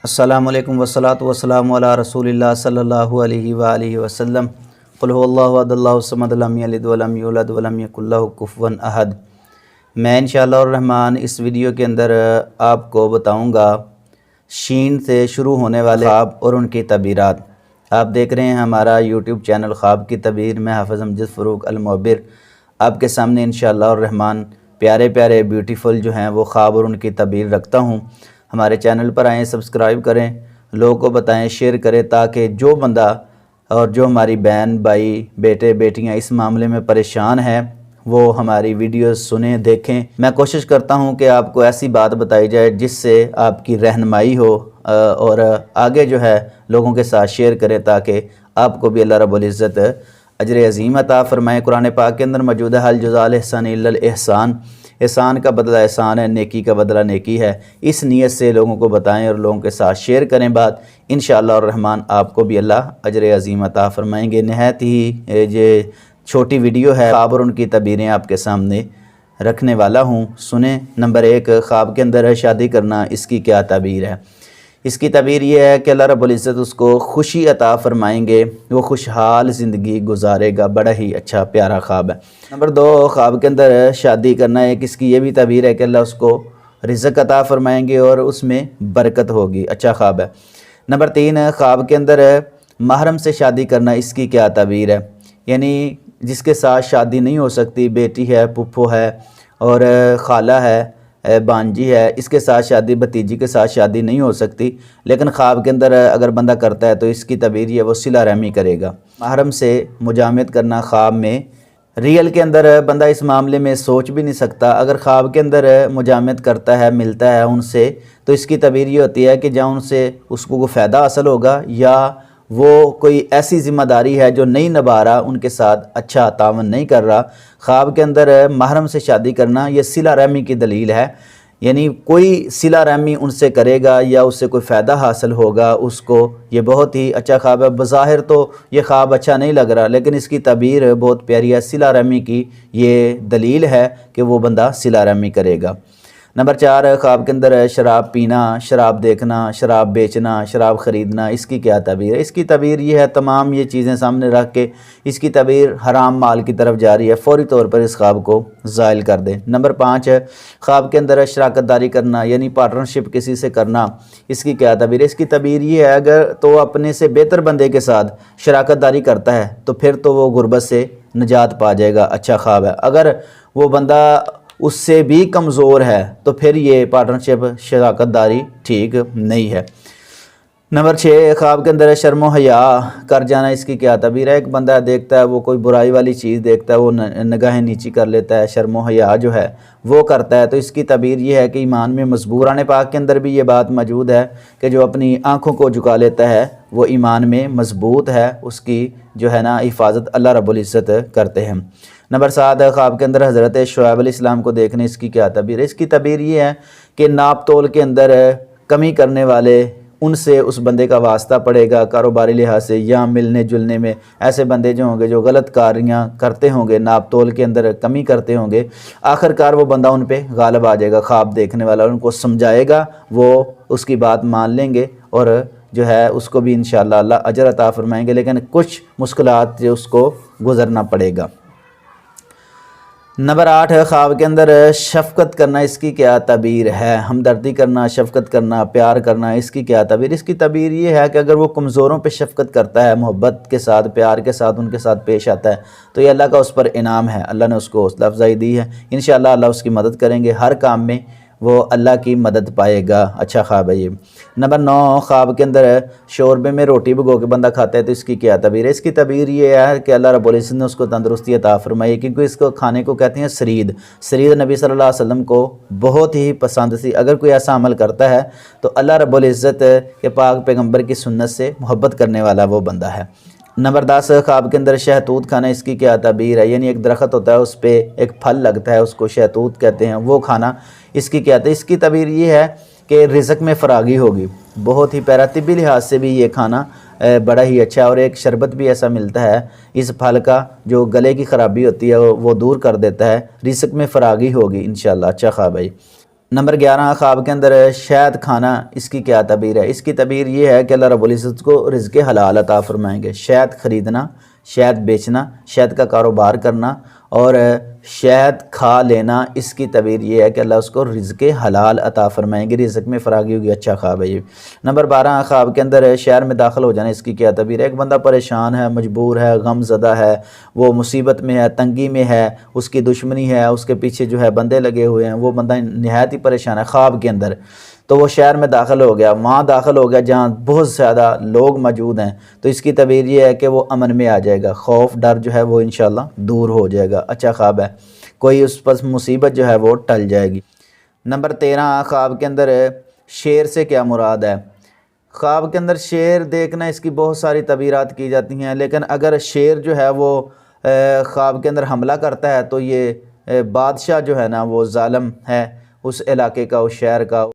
السلام علیکم والصلاۃ والسلام علی رسول اللہ صلی اللہ علیہ وآلہ وسلم۔ قل هو اللہ احد اللہ الصمد لم یلد ولم یولد ولم یکن لہ کفوا احد۔ میں انشاءاللہ الرحمن اس ویڈیو کے اندر آپ کو بتاؤں گا شین سے شروع ہونے والے خواب اور ان کی تعبیرات۔ آپ دیکھ رہے ہیں ہمارا یوٹیوب چینل خواب کی تعبیر۔ میں حافظ امجد فروق المعبر آپ کے سامنے انشاءاللہ الرحمن پیارے پیارے بیوٹیفل جو ہیں وہ خواب اور ان کی تعبیر رکھتا ہوں۔ ہمارے چینل پر آئیں، سبسکرائب کریں، لوگوں کو بتائیں، شیئر کریں، تاکہ جو بندہ اور جو ہماری بہن بھائی بیٹے بیٹیاں اس معاملے میں پریشان ہیں وہ ہماری ویڈیوز سنیں، دیکھیں۔ میں کوشش کرتا ہوں کہ آپ کو ایسی بات بتائی جائے جس سے آپ کی رہنمائی ہو اور آگے جو ہے لوگوں کے ساتھ شیئر کریں، تاکہ آپ کو بھی اللہ رب العزت اجر عظیم عطا فرمائے۔ قرآن پاک کے اندر موجود ہے حل جزاء الاحسان الا الاحسان، احسان کا بدلہ احسان ہے، نیکی کا بدلہ نیکی ہے۔ اس نیت سے لوگوں کو بتائیں اور لوگوں کے ساتھ شیئر کریں بات، انشاءاللہ الرحمن آپ کو بھی اللہ اجر عظیم عطا فرمائیں گے۔ نہایت ہی یہ چھوٹی ویڈیو ہے، خواب اور ان کی تعبیریں آپ کے سامنے رکھنے والا ہوں، سنیں۔ نمبر 1، خواب کے اندر شادی کرنا، اس کی کیا تعبیر ہے؟ اس کی تعبیر یہ ہے کہ اللہ رب العزت اس کو خوشی عطا فرمائیں گے، وہ خوشحال زندگی گزارے گا۔ بڑا ہی اچھا پیارا خواب ہے۔ نمبر 2، خواب کے اندر شادی کرنا ہے، اس کی یہ بھی تعبیر ہے کہ اللہ اس کو رزق عطا فرمائیں گے اور اس میں برکت ہوگی۔ اچھا خواب ہے۔ نمبر 3، خواب کے اندر محرم سے شادی کرنا، اس کی کیا تعبیر ہے؟ یعنی جس کے ساتھ شادی نہیں ہو سکتی، بیٹی ہے، پھپھو ہے اور خالہ ہے، بانجی ہے، اس کے ساتھ شادی، بھتیجی کے ساتھ شادی نہیں ہو سکتی، لیکن خواب کے اندر اگر بندہ کرتا ہے تو اس کی تعبیر یہ وہ صلہ رحمی کرے گا۔ محرم سے مجامعت کرنا خواب میں، ریئل کے اندر بندہ اس معاملے میں سوچ بھی نہیں سکتا۔ اگر خواب کے اندر مجامعت کرتا ہے، ملتا ہے ان سے، تو اس کی تعبیر یہ ہوتی ہے کہ جہاں ان سے اس کو کوئی فائدہ حاصل ہوگا، یا وہ کوئی ایسی ذمہ داری ہے جو نہیں نبھا رہا، ان کے ساتھ اچھا تعاون نہیں کر رہا۔ خواب کے اندر محرم سے شادی کرنا یہ صلہ رحمی کی دلیل ہے، یعنی کوئی صلہ رحمی ان سے کرے گا یا اس سے کوئی فائدہ حاصل ہوگا اس کو۔ یہ بہت ہی اچھا خواب ہے۔ بظاہر تو یہ خواب اچھا نہیں لگ رہا، لیکن اس کی تعبیر بہت پیاری ہے۔ صلہ رحمی کی یہ دلیل ہے کہ وہ بندہ صلہ رحمی کرے گا۔ نمبر 4، خواب کے اندر شراب پینا، شراب دیکھنا، شراب بیچنا، شراب خریدنا، اس کی کیا تعبیر ہے؟ اس کی تعبیر یہ ہے، تمام یہ چیزیں سامنے رکھ کے اس کی تعبیر حرام مال کی طرف جاری ہے، فوری طور پر اس خواب کو زائل کر دیں۔ نمبر 5، خواب کے اندر شراکت داری کرنا، یعنی پارٹنرشپ کسی سے کرنا، اس کی کیا تعبیر ہے؟ اس کی تعبیر یہ ہے، اگر تو اپنے سے بہتر بندے کے ساتھ شراکت داری کرتا ہے تو پھر تو وہ غربت سے نجات پا جائے گا۔ اچھا خواب ہے۔ اگر وہ بندہ اس سے بھی کمزور ہے تو پھر یہ پارٹنرشپ، شراکت داری ٹھیک نہیں ہے۔ نمبر 6، خواب کے اندر شرم و حیا کر جانا، اس کی کیا تعبیر ہے؟ ایک بندہ دیکھتا ہے، وہ کوئی برائی والی چیز دیکھتا ہے، وہ نگاہیں نیچی کر لیتا ہے، شرم و حیا جو ہے وہ کرتا ہے، تو اس کی تعبیر یہ ہے کہ ایمان میں مضبوط۔ قرآن پاک کے اندر بھی یہ بات موجود ہے کہ جو اپنی آنکھوں کو جھکا لیتا ہے وہ ایمان میں مضبوط ہے، اس کی جو ہے نا حفاظت اللہ رب العزت کرتے ہیں۔ نمبر 7، خواب کے اندر حضرت شعیب علیہ السلام کو دیکھنے، اس کی کیا تعبیر ہے؟ اس کی تعبیر یہ ہے کہ ناپ تول کے اندر کمی کرنے والے، ان سے اس بندے کا واسطہ پڑے گا کاروباری لحاظ سے یا ملنے جلنے میں۔ ایسے بندے جو ہوں گے جو غلط کاریاں کرتے ہوں گے، ناپ تول کے اندر کمی کرتے ہوں گے، آخر کار وہ بندہ ان پہ غالب آ جائے گا۔ خواب دیکھنے والا ان کو سمجھائے گا، وہ اس کی بات مان لیں گے اور جو ہے اس کو بھی انشاءاللہ اللہ اجر عطا فرمائیں گے، لیکن کچھ مشکلات جو اس کو گزرنا پڑے گا۔ نمبر 8، خواب کے اندر شفقت کرنا، اس کی کیا تعبیر ہے؟ ہمدردی کرنا، شفقت کرنا، پیار کرنا، اس کی کیا تعبیر؟ اس کی تعبیر یہ ہے کہ اگر وہ کمزوروں پہ شفقت کرتا ہے، محبت کے ساتھ، پیار کے ساتھ ان کے ساتھ پیش آتا ہے، تو یہ اللہ کا اس پر انعام ہے، اللہ نے اس کو حوصلہ افزائی دی ہے۔ انشاءاللہ اللہ اس کی مدد کریں گے، ہر کام میں وہ اللہ کی مدد پائے گا۔ اچھا خواب ہے یہ۔ نمبر 9، خواب کے اندر شوربے میں روٹی بھگو کے بندہ کھاتا ہے، تو اس کی کیا تعبیر ہے؟ اس کی تعبیر یہ ہے کہ اللہ رب العزت نے اس کو تندرستی عطا فرمائی، کیونکہ اس کو کھانے کو کہتے ہیں سرید۔ سرید نبی صلی اللہ علیہ وسلم کو بہت ہی پسند تھی۔ اگر کوئی ایسا عمل کرتا ہے تو اللہ رب العزت کے پاک پیغمبر کی سنت سے محبت کرنے والا وہ بندہ ہے۔ نمبر 10، خواب کے اندر شہتوت کھانا، اس کی کیا تعبیر ہے؟ یعنی ایک درخت ہوتا ہے، اس پہ ایک پھل لگتا ہے، اس کو شہتوت کہتے ہیں، وہ کھانا، اس کی کیا ہے؟ اس کی تعبیر یہ ہے کہ رزق میں فراغی ہوگی۔ بہت ہی پیارا، طبی لحاظ سے بھی یہ کھانا بڑا ہی اچھا ہے، اور ایک شربت بھی ایسا ملتا ہے اس پھل کا جو گلے کی خرابی ہوتی ہے وہ دور کر دیتا ہے، رزق میں فراغی ہوگی انشاءاللہ۔ اچھا خواب ہے۔ نمبر 11 خواب کے اندر شہد کھانا، اس کی کیا تعبیر ہے؟ اس کی تعبیر یہ ہے کہ اللہ رب العزت کو رزق حلال عطا فرمائیں گے۔ شہد خریدنا، شہد بیچنا، شہد کا کاروبار کرنا اور شہد کھا لینا، اس کی تعبیر یہ ہے کہ اللہ اس کو رزق حلال عطا فرمائیں گے، رزق میں فراگی ہوگی۔ اچھا خواب ہے یہ۔ نمبر 12 خواب کے اندر شہر میں داخل ہو جانا، اس کی کیا تعبیر ہے؟ ایک بندہ پریشان ہے، مجبور ہے، غم زدہ ہے، وہ مصیبت میں ہے، تنگی میں ہے، اس کی دشمنی ہے، اس کے پیچھے جو ہے بندے لگے ہوئے ہیں، وہ بندہ نہایت ہی پریشان ہے خواب کے اندر، تو وہ شہر میں داخل ہو گیا، وہاں داخل ہو گیا جہاں بہت زیادہ لوگ موجود ہیں، تو اس کی تعبیر یہ ہے کہ وہ امن میں آ جائے گا، خوف ڈر جو ہے وہ انشاءاللہ دور ہو جائے گا۔ اچھا خواب ہے، کوئی اس پر مصیبت جو ہے وہ ٹل جائے گی۔ نمبر 13 خواب کے اندر شیر سے کیا مراد ہے؟ خواب کے اندر شیر دیکھنا، اس کی بہت ساری تعبیرات کی جاتی ہیں، لیکن اگر شیر جو ہے وہ خواب کے اندر حملہ کرتا ہے تو یہ بادشاہ جو ہے نا وہ ظالم ہے، اس علاقے کا، اس شہر کا۔